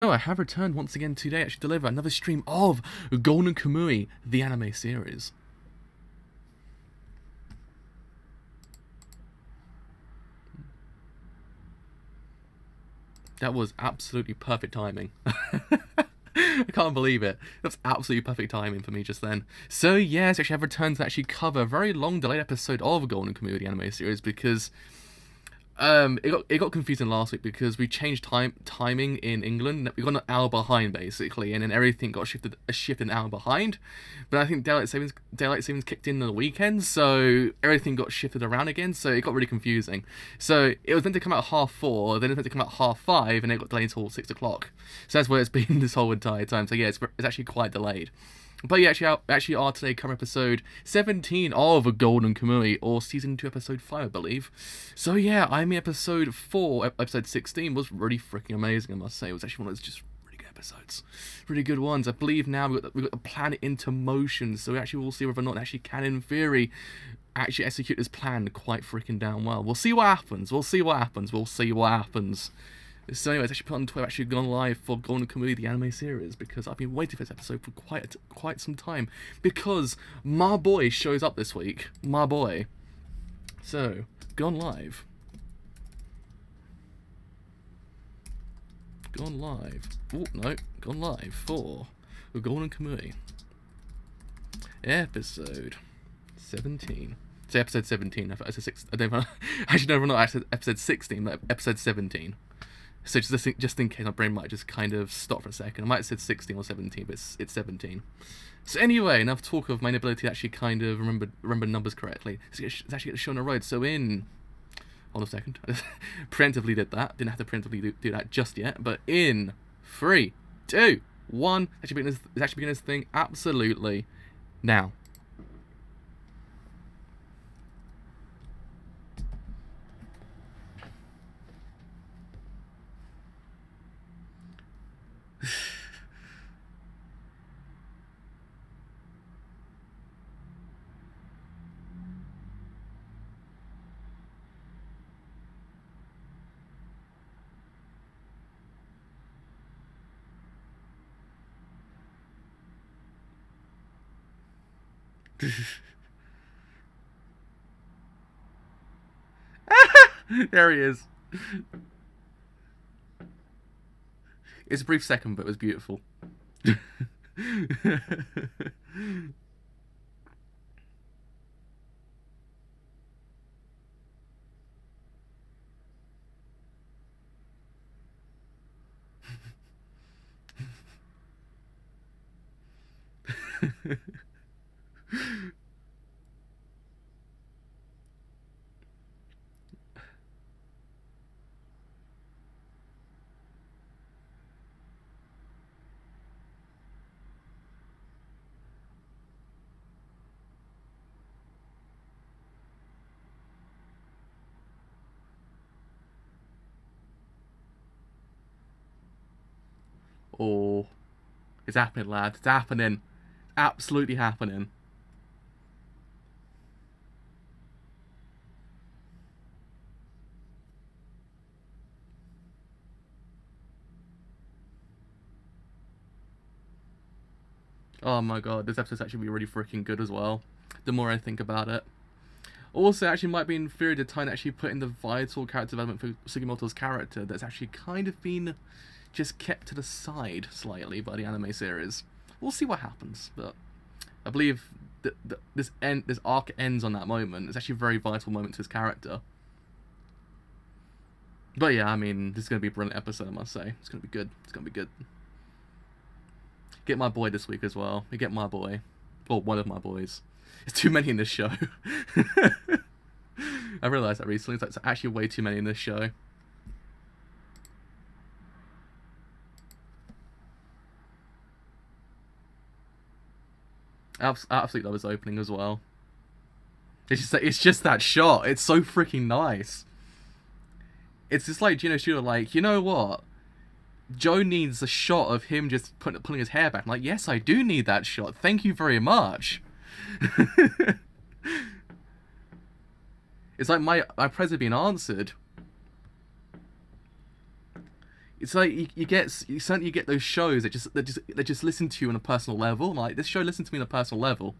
Oh, I have returned once again today to deliver another stream of Golden Kamuy, the anime series. That was absolutely perfect timing. I can't believe it. That's absolutely perfect timing for me just then. So yes, actually I have returned to actually cover a very long delayed episode of Golden Kamuy, the anime series, because it got confusing last week because we changed timing in England. We got an hour behind basically, and then everything got shifted an hour behind. But I think daylight savings kicked in on the weekend, so everything got shifted around again. So it got really confusing. So it was meant to come out at 4:30, then it was meant to come out at 5:30, and it got delayed until 6 o'clock. So that's where it's been this whole entire time. So yeah, it's actually quite delayed. But yeah, actually are today covering episode 17 of Golden Kamuy, or season 2, episode 5, I believe. So yeah, I mean episode 4, episode 16 was really freaking amazing, I must say. It was actually one of those just really good episodes. Really good ones. I believe now we've got the planet into motion, so we actually will see whether or not it actually can, in theory, actually execute this plan quite freaking damn well. We'll see what happens. We'll see what happens. We'll see what happens. So anyway, it's actually put on Twitter, actually gone live for Golden Kamuy, the anime series, because I've been waiting for this episode for quite some time, because my boy shows up this week. My boy. So, gone live. Gone live. Oh, no. Gone live for Golden Kamuy. Episode 17. It's episode 17. I said 6. I don't know. Actually, no, not. I said episode 16, but episode 17. So just in case my brain might just kind of stop for a second. I might have said 16 or 17, but it's 17. So anyway, enough talk of my inability to actually kind of remember numbers correctly. It's actually get the show on the road. So in... Hold on a second. I preemptively did that. Didn't have to preemptively do that just yet. But in 3, 2, 1... It's actually beginning this thing absolutely now. There he is. It's a brief second, but it was beautiful. Oh, it's happening, lad. It's happening. Absolutely happening. Oh my god, this episode's actually really freaking good as well, the more I think about it. Also, actually might be inferior to time to actually put in the vital character development for Sugimoto's character that's actually kind of been just kept to the side slightly by the anime series. We'll see what happens, but I believe that this arc ends on that moment. It's actually a very vital moment to his character. But yeah, I mean, this is going to be a brilliant episode, I must say. It's going to be good. It's going to be good. Get my boy this week as well. We get my boy. Or one of my boys. There's too many in this show. I realised that recently. It's actually way too many in this show. I absolutely love his opening as well. It's just that shot. It's so freaking nice. It's just like Gino Shooter, like, you know what? Joe needs a shot of him just pulling his hair back. I'm like, yes, I do need that shot. Thank you very much. It's like my prayers have been answered. It's like you certainly get those shows that just listen to you on a personal level. Like this show listened to me on a personal level.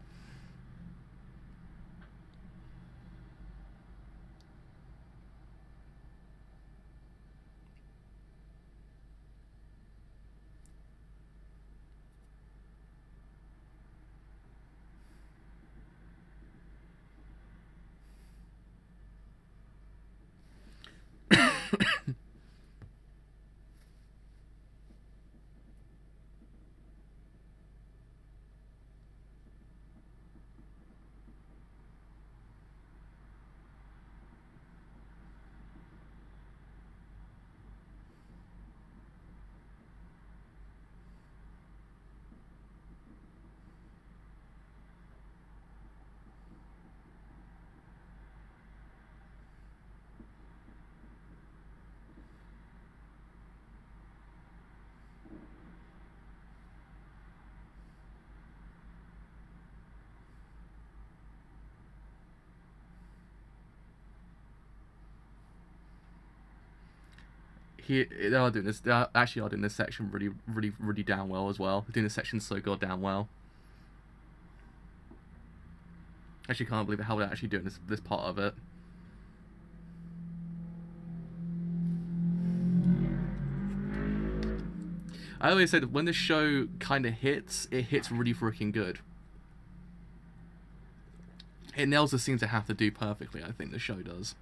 They are doing this. They are doing this section really damn well as well. They're doing this section so goddamn well. Actually, can't believe how they're actually doing this part of it. I always say that when the show kind of hits, it hits really freaking good. It nails the scenes it have to do perfectly. I think the show does.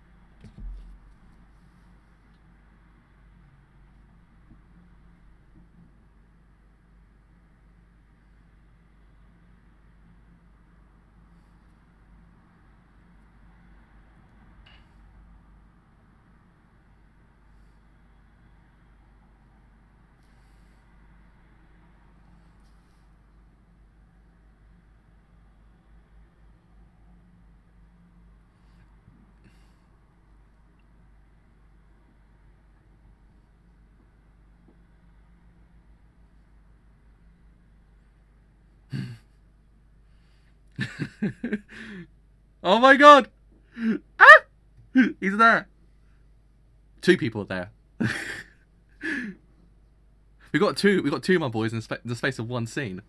Oh my god! Ah! He's there. Two people there. We got two of my boys in the space of one scene.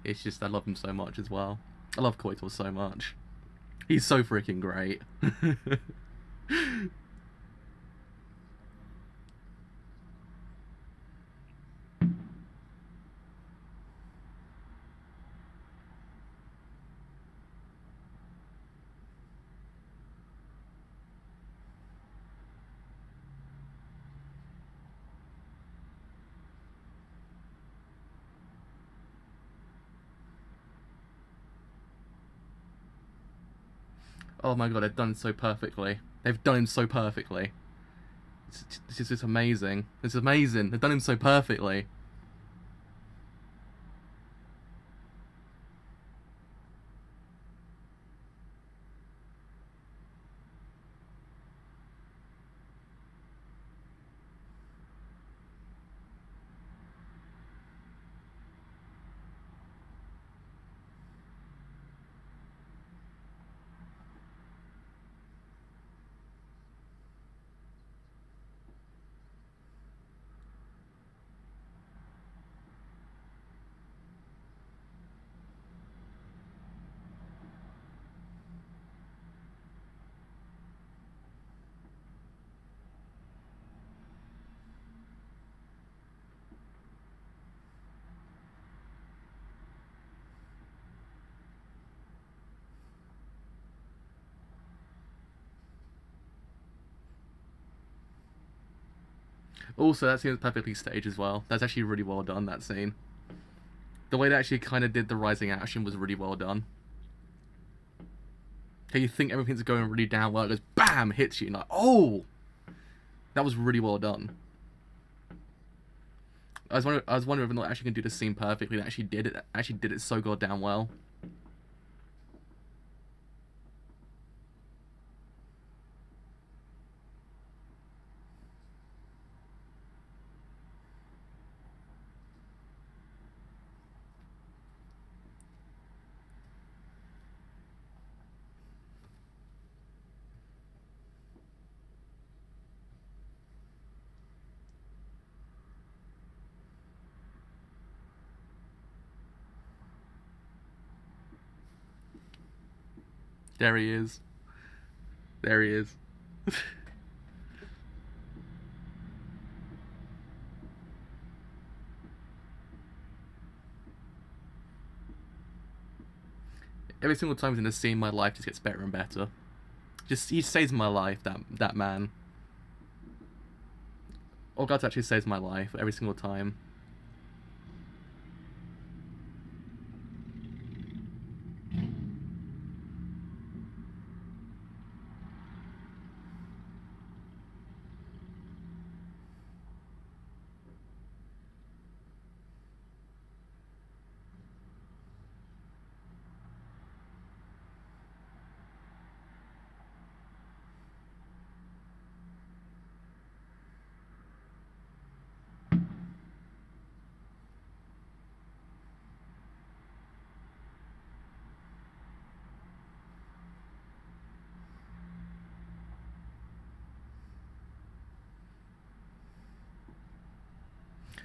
It's just, I love him so much as well. I love Koito so much. He's so freaking great. Oh my god, they've done it so perfectly. They've done him so perfectly. This is just amazing. It's amazing. They've done him so perfectly. Also, that scene was perfectly staged as well. That's actually really well done, that scene. The way they actually kind of did the rising action was really well done. Okay, you think everything's going really down well, it goes BAM! Hits you, and like, oh! That was really well done. I was wondering if I'm not actually going to do the scene perfectly. They actually did it so goddamn well. There he is. There he is. Every single time he's in the scene, my life just gets better and better. He saves my life, that man. Oh God, actually saves my life every single time.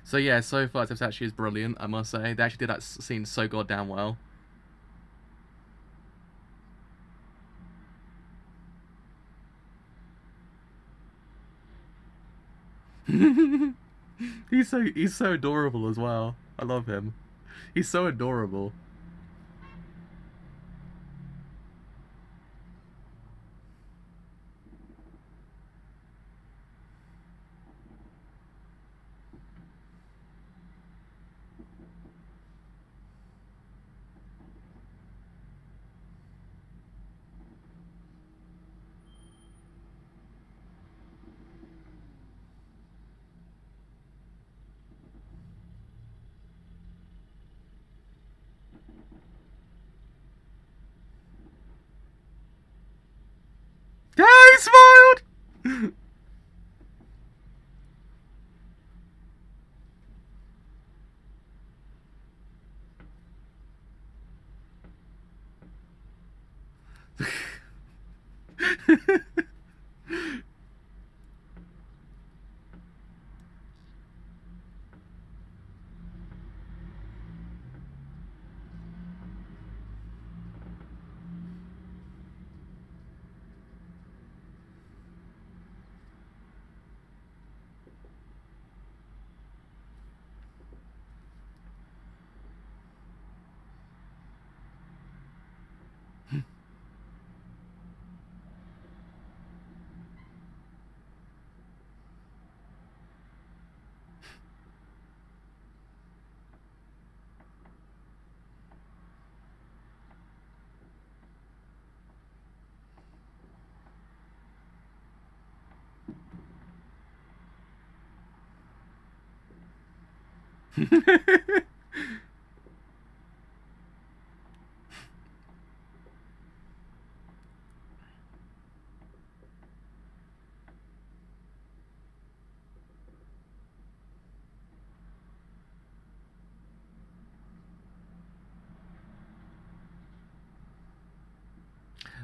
So yeah, so far this actually is brilliant, I must say. They actually did that scene so goddamn well. he's so adorable as well. I love him. He's so adorable. Yeah, he smiled!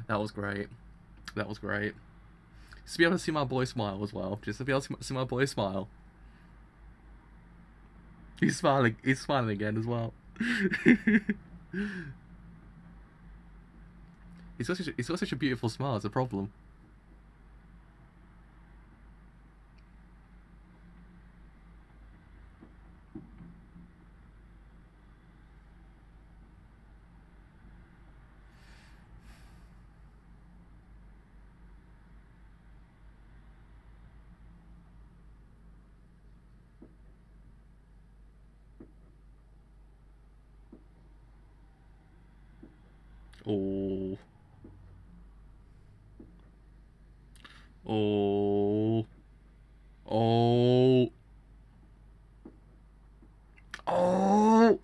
That was great. That was great. Just to be able to see my boy smile as well. Just to be able to see my boy smile. He's smiling. He's smiling again as well. He's got such a beautiful smile. It's a problem. Oh. Oh. Oh. Oh.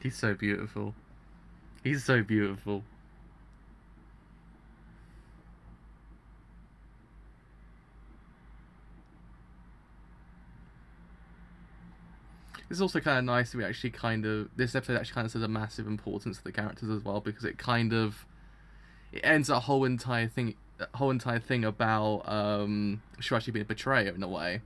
He's so beautiful. He's so beautiful. It's also kind of nice that we actually this episode actually kind of says a massive importance to the characters as well, because it ends that whole entire thing about Shu actually being a betrayer in a way.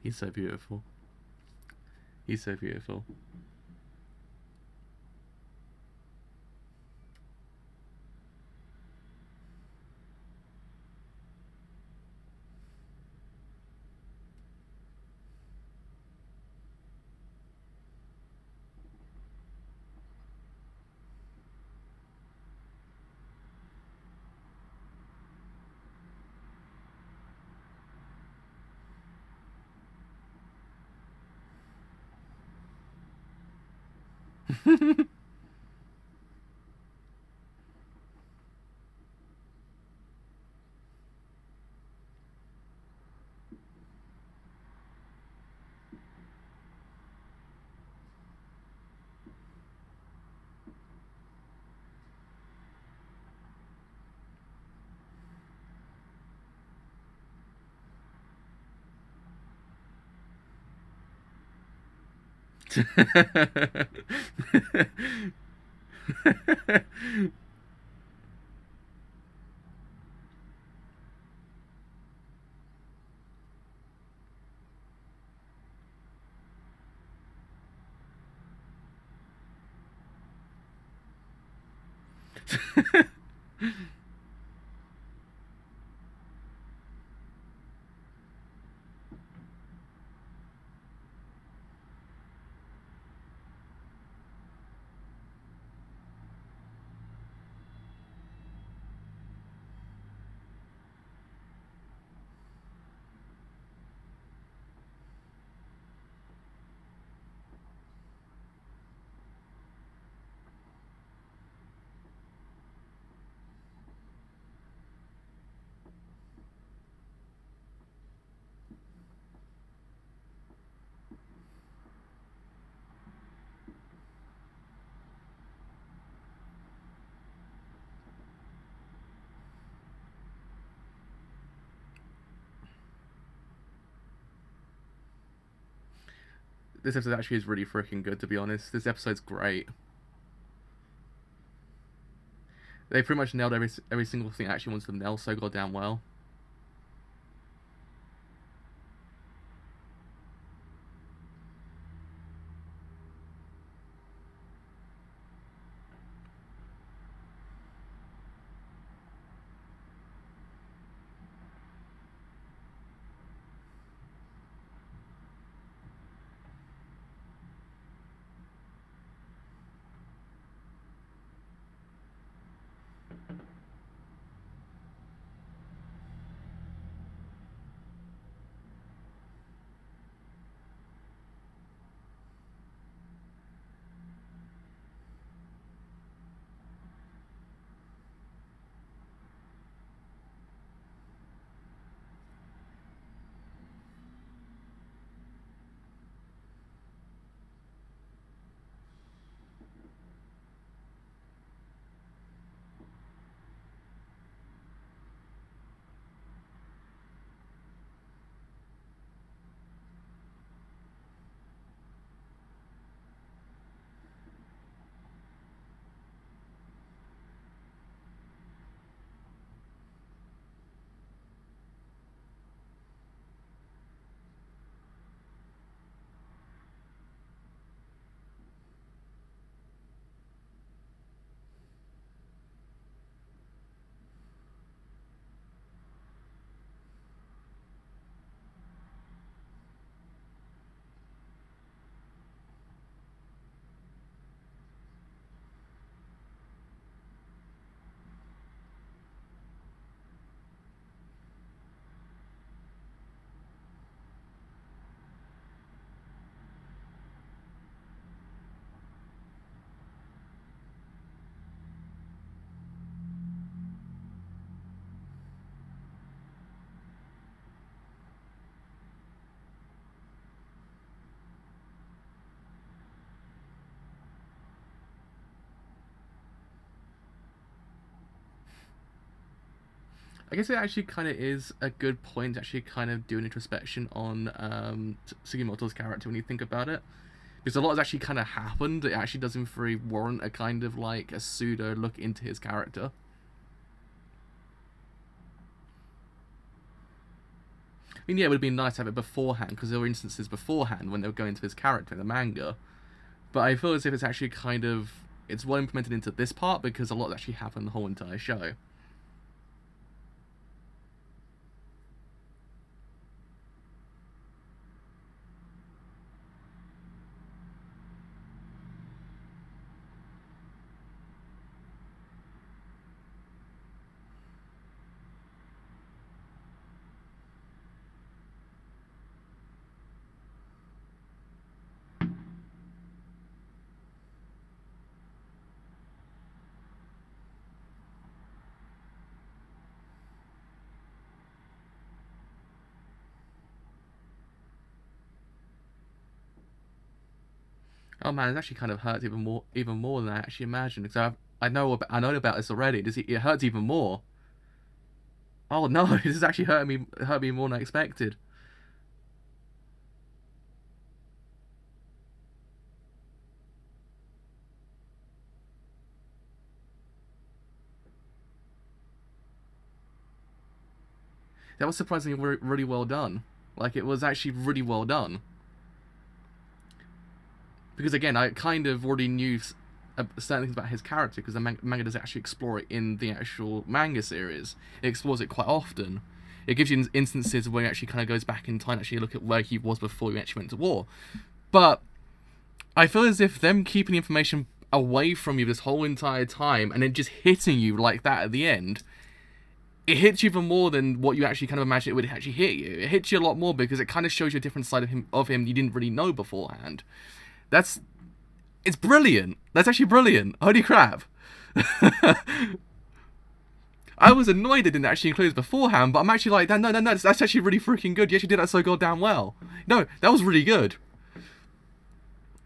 He's so beautiful. He's so beautiful. this episode actually is really freaking good, to be honest. This episode's great. They pretty much nailed every single thing I actually wanted them to nail so goddamn well. I guess it actually kind of is a good point to actually kind of do an introspection on Sugimoto's character when you think about it. Because a lot has actually kind of happened. It actually doesn't really warrant a kind of like a pseudo look into his character. I mean, yeah, it would have been nice to have it beforehand, because there were instances beforehand when they were going into his character in the manga. But I feel as if it's actually kind of, it's well implemented into this part, because a lot actually happened the whole entire show. Oh man, it actually kind of hurts even more than I actually imagined. Because I know about this already. It hurts even more. Oh no, this is actually hurt me more than I expected. That was surprisingly really well done. Like, it was actually really well done. Because again, I kind of already knew certain things about his character, because the manga does actually explore it in the actual manga series. It explores it quite often. It gives you instances where he actually kind of goes back in time to actually look at where he was before he actually went to war. But I feel as if them keeping the information away from you this whole entire time and then just hitting you like that at the end, it hits you even more than what you actually kind of imagine it would actually hit you. It hits you a lot more because it kind of shows you a different side of him you didn't really know beforehand. It's brilliant. That's actually brilliant. Holy crap. I was annoyed they didn't actually include this beforehand, but I'm actually like, no, that's actually really freaking good. You actually did that so goddamn well. No, that was really good.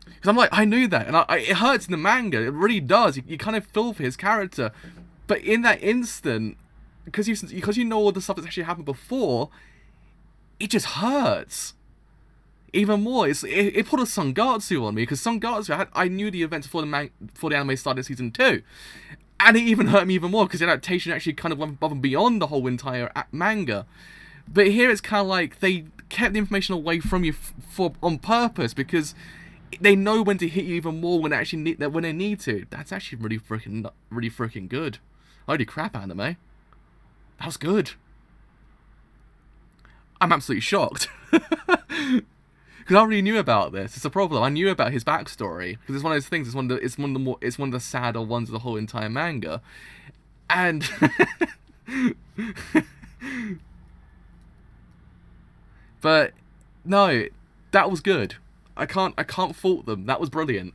Because I'm like, I knew that, and it hurts in the manga. It really does. You kind of feel for his character. But in that instant, because you know all the stuff that's actually happened before, it just hurts. even more. It put a Sangatsu on me, because Sangatsu, I knew the events before the anime started season 2. And it even hurt me even more, because the adaptation actually kind of went above and beyond the whole entire manga. But here it's kind of like they kept the information away from you on purpose, because they know when to hit you even more when they need to. That's actually really freaking good. Holy crap, anime. That was good. I'm absolutely shocked. Because I already knew about this. It's a problem. I knew about his backstory, because it's one of those things. It's one of the sadder ones of the whole entire manga, and but no, that was good. I can't fault them. That was brilliant.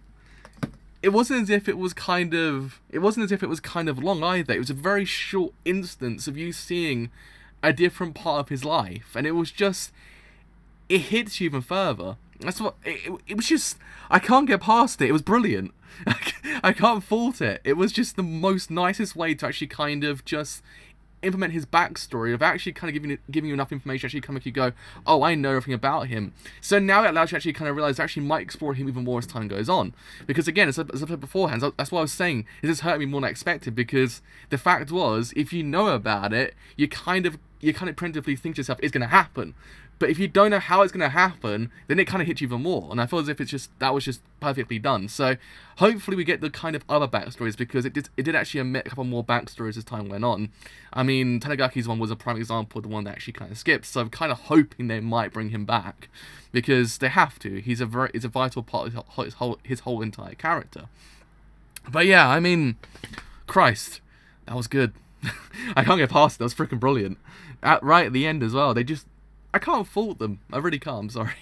It wasn't as if it was kind of long either. It was a very short instance of you seeing a different part of his life, and it was just, it hits you even further. That's what it was. Just, I can't get past it. It was brilliant. I can't fault it. It was just the most nicest way to actually kind of just implement his backstory, of actually kind of giving you enough information actually kind of make you go, oh, I know everything about him. So now it allows you to actually kind of realize actually might explore him even more as time goes on. Because again, as I said beforehand, that's what I was saying, is this hurt me more than I expected, because the fact was, if you know about it, you kind of preemptively think to yourself, it's going to happen. But if you don't know how it's going to happen, then it kind of hits you even more. And I feel as if that was just perfectly done. So hopefully we get the kind of other backstories, because it did actually omit a couple more backstories as time went on. I mean, Tanagaki's one was a prime example of the one that actually kind of skipped. So I'm kind of hoping they might bring him back, because they have to. He's a vital part of his whole entire character. But yeah, I mean, Christ, that was good. I can't get past it. That was freaking brilliant. Right at the end as well, I can't fault them. I really can't. I'm sorry.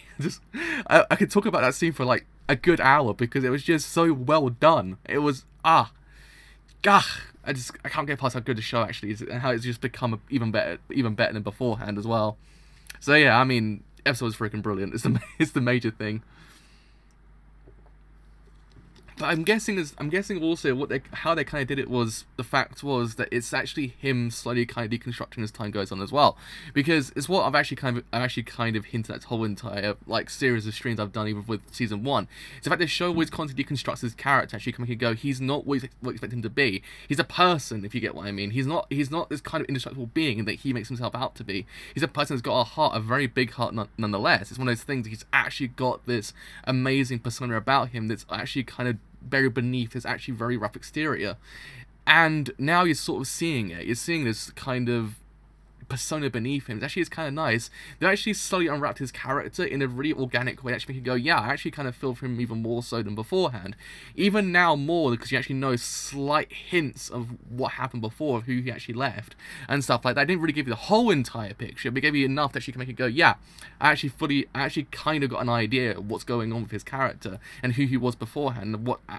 I could talk about that scene for like a good hour, because it was just so well done. It was I can't get past how good the show actually is, and how it's just become even better than beforehand as well. So yeah, I mean, episode was freaking brilliant. It's the major thing. But I'm guessing also how they kind of did it was, the fact was that it's actually him slowly kind of deconstructing as time goes on as well, because it's what I've actually kind of hinted at this whole entire like series of streams I've done even with season 1. It's the fact the show always constantly deconstructs his character, actually coming and go, he's not what you expect him to be. He's a person, if you get what I mean. He's not this kind of indestructible being that he makes himself out to be. He's a person that's got a heart, a very big heart nonetheless. It's one of those things, he's actually got this amazing persona about him that's actually kind of buried beneath his actually very rough exterior. And now you're sort of seeing it. You're seeing this kind of persona beneath him. It's kind of nice. They actually slowly unwrapped his character in a really organic way, actually make you go, yeah, I actually kind of feel for him even more so than beforehand. Even now more, because you actually know slight hints of what happened before, of who he actually left, and stuff like that. I didn't really give you the whole entire picture, but it gave you enough that you can make it go, yeah, I actually kind of got an idea of what's going on with his character, and who he was beforehand,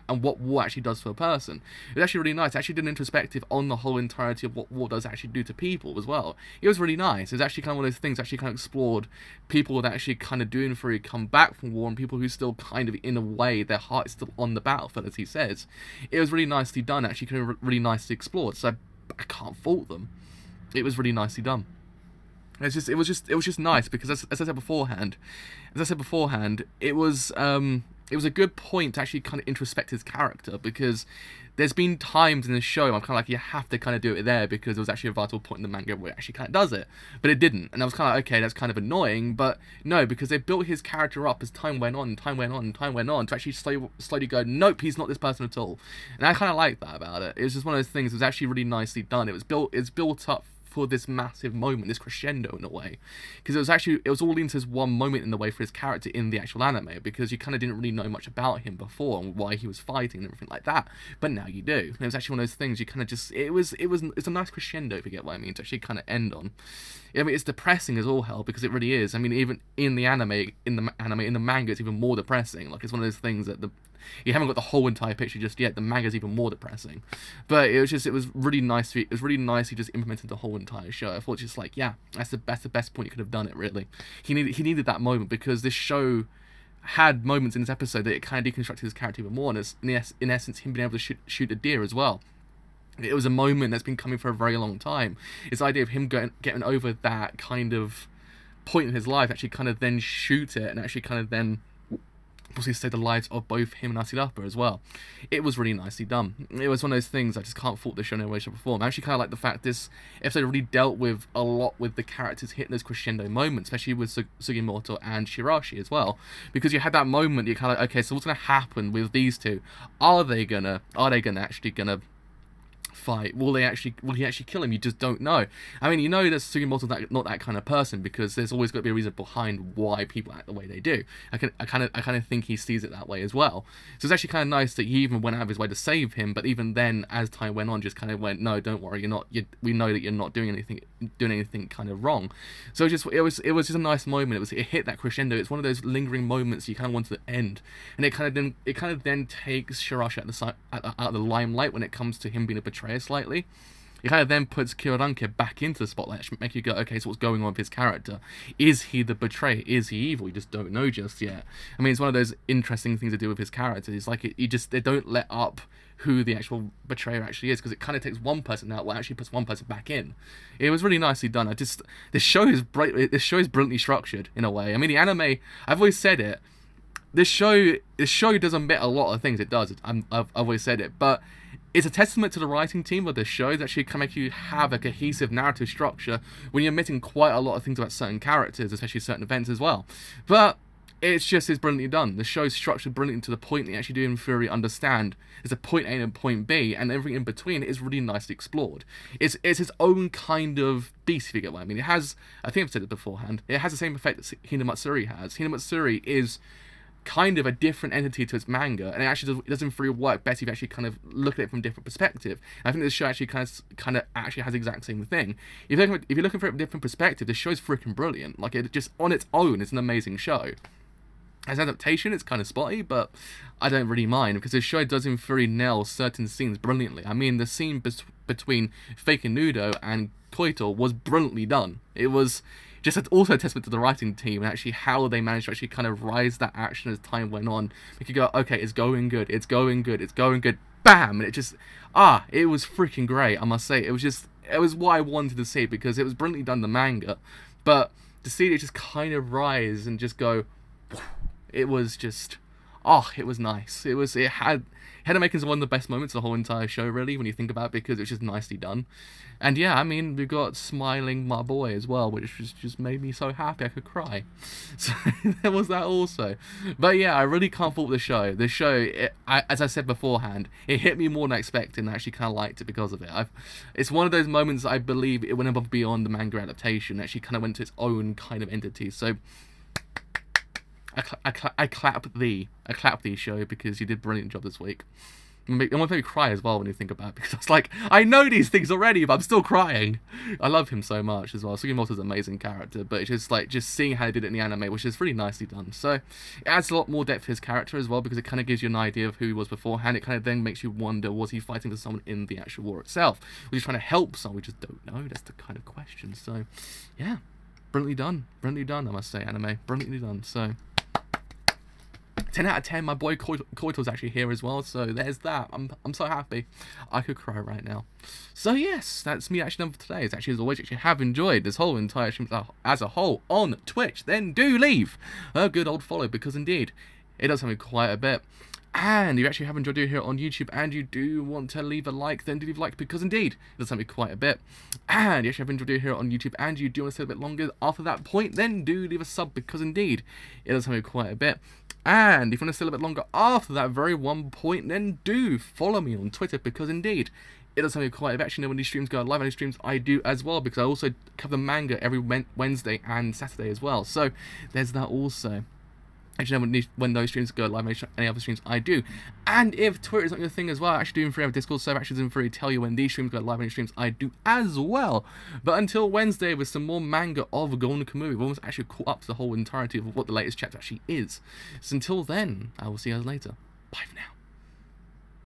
and what war actually does for a person. It was actually really nice. I actually did an introspective on the whole entirety of what war does actually do to people as well. It was really nice. It was actually kind of one of those things, actually kind of explored people that actually kind of doing for it, come back from war, and people who still kind of, in a way, their heart is still on the battlefield, as he says. It was really nicely done, actually kind of really nicely explored, so I can't fault them. It was really nicely done. It was just nice, because as I said beforehand, it was a good point to actually kind of introspect his character, because there's been times in the show I'm kind of like, you have to kind of do it there, because there was actually a vital point in the manga where it actually kind of does it, but it didn't, and I was kind of like, okay, that's kind of annoying, but no, because they built his character up as time went on, to actually slowly go, nope, he's not this person at all, and I kind of like that about it. It was just one of those things. It was actually really nicely done. It's built up for this massive moment, this crescendo in a way, because it was all leading to this one moment in the way for his character in the actual anime, because you kind of didn't really know much about him before and why he was fighting and everything like that, but now you do. And it was actually one of those things you kind of just, it's a nice crescendo, if you get what I mean, to actually kind of end on. I mean, it's depressing as all hell, because it really is. I mean, even in the manga, it's even more depressing. Like, it's one of those things that you haven't got the whole entire picture just yet. The manga's even more depressing, but it was really nice. It was really nicely just implemented the whole entire show. I thought just like, yeah, that's the best point you could have done it. Really, he needed that moment, because this show had moments in this episode that it kind of deconstructed his character even more, and it's, in essence, him being able to shoot a deer as well. It was a moment that's been coming for a very long time. It's the idea of him getting over that kind of point in his life, actually kind of then shoot it and actually kind of then obviously save the lives of both him and Asilapa as well. It was really nicely done. It was one of those things I just can't fault the show in any way, shape or form. I actually kind of like the fact this episode really dealt with a lot with the characters hitting those crescendo moments, especially with Sugimoto and Shirashi as well, because you had that moment you're kind of like, okay, so what's going to happen with these two? Are they gonna actually fight? Will he actually kill him? You just don't know. I mean, you know that Sugimoto's not that kind of person, because there's always got to be a reason behind why people act the way they do. I kind of think he sees it that way as well. So it's actually kind of nice that he even went out of his way to save him, but even then, as time went on, just kind of went, no, don't worry, we know that you're not doing anything kind of wrong. So it was just a nice moment. It hit that crescendo. It's one of those lingering moments you kind of want to end, and it kind of then takes Shirashi out of the limelight when it comes to him being a betrayer slightly. It kind of then puts Kyoranke back into the spotlight, to make you go, okay, so what's going on with his character? Is he the betrayer? Is he evil? You just don't know just yet. I mean, it's one of those interesting things to do with his character. It's like they don't let up who the actual betrayer actually is, because it kind of takes one person out, well, actually puts one person back in. It was really nicely done. This show is brilliantly structured in a way. I mean, the anime, I've always said it. This show does omit a lot of things. It does. I've always said it, but it's a testament to the writing team of this show that actually can make you have a cohesive narrative structure when you're omitting quite a lot of things about certain characters, especially certain events as well. But it's brilliantly done. The show's structured brilliantly to the point that you actually do in theory understand there's a point A and a point B, and everything in between is really nicely explored. It's its own kind of beast, if you get what I mean. It has, I think I've said it beforehand, it has the same effect that Hinamatsuri has. Hinamatsuri is kind of a different entity to its manga, and it actually doesn't really work best if you actually kind of look at it from a different perspective. And I think this show actually kind of actually has the exact same thing. If you're looking for it from a different perspective, this show's freaking brilliant. Like, it just on its own, it's an amazing show. As adaptation, it's kind of spotty, but I don't really mind, because this show does in theory nail certain scenes brilliantly. I mean, the scene between Fake and Nudo and Koito was brilliantly done. It was just also a testament to the writing team and actually how they managed to actually kind of rise that action as time went on. Make you go, okay, it's going good, it's going good, it's going good, bam! And it just, it was freaking great, I must say. It was what I wanted to see, because it was brilliantly done in the manga, but to see it just kind of rise and just go, it was just, it was nice. It had the makings of one of the best moments of the whole entire show, really, when you think about it, because it was just nicely done. And yeah, I mean, we've got smiling my boy as well, which just made me so happy I could cry. So there was that also. But yeah, I really can't fault the show. The show, as I said beforehand, it hit me more than I expected, and I actually kind of liked it because of it. It's one of those moments I believe it went above and beyond the manga adaptation. It actually kind of went to its own kind of entity. So I clap the show, because you did a brilliant job this week. It want to make me cry as well when you think about it, because I was like, I know these things already, but I'm still crying. I love him so much as well. Sugimoto's an amazing character, but it's just like, just seeing how they did it in the anime, which is really nicely done. So it adds a lot more depth to his character as well, because it kind of gives you an idea of who he was beforehand. It kind of then makes you wonder, was he fighting for someone in the actual war itself? Was he trying to help someone? We just don't know. That's the kind of question. So yeah, brilliantly done, I must say, anime. Brilliantly done. So 10 out of 10, my boy Koito's actually here as well, so there's that. I'm so happy. I could cry right now. So yes, that's me actually done for today. It's actually, as always, actually have enjoyed this whole entire stream as a whole on Twitch, then do leave a good old follow, because indeed, it does help me quite a bit. And you actually have enjoyed it here on YouTube, and you do want to leave a like, then do leave a like, because indeed, it does help me quite a bit. And you actually have enjoyed it here on YouTube, and you do want to stay a bit longer after that point, then do leave a sub, because indeed, it does help me quite a bit. And if you want to stay a little bit longer after that very one point, then do follow me on Twitter, because indeed, it does help me quite a bit. Actually, know when these streams go live, and these streams I do as well, because I also cover the manga every Wednesday and Saturday as well. So there's that also. Actually, know when those streams go live, any other streams I do. And if Twitter is not your thing as well, I actually do in free have a Discord server, actually in free tell you when these streams go live, any streams I do as well. But until Wednesday, with some more manga of Golden Kamuy, we've almost actually caught up to the whole entirety of what the latest chapter actually is. So until then, I will see you guys later. Bye for now.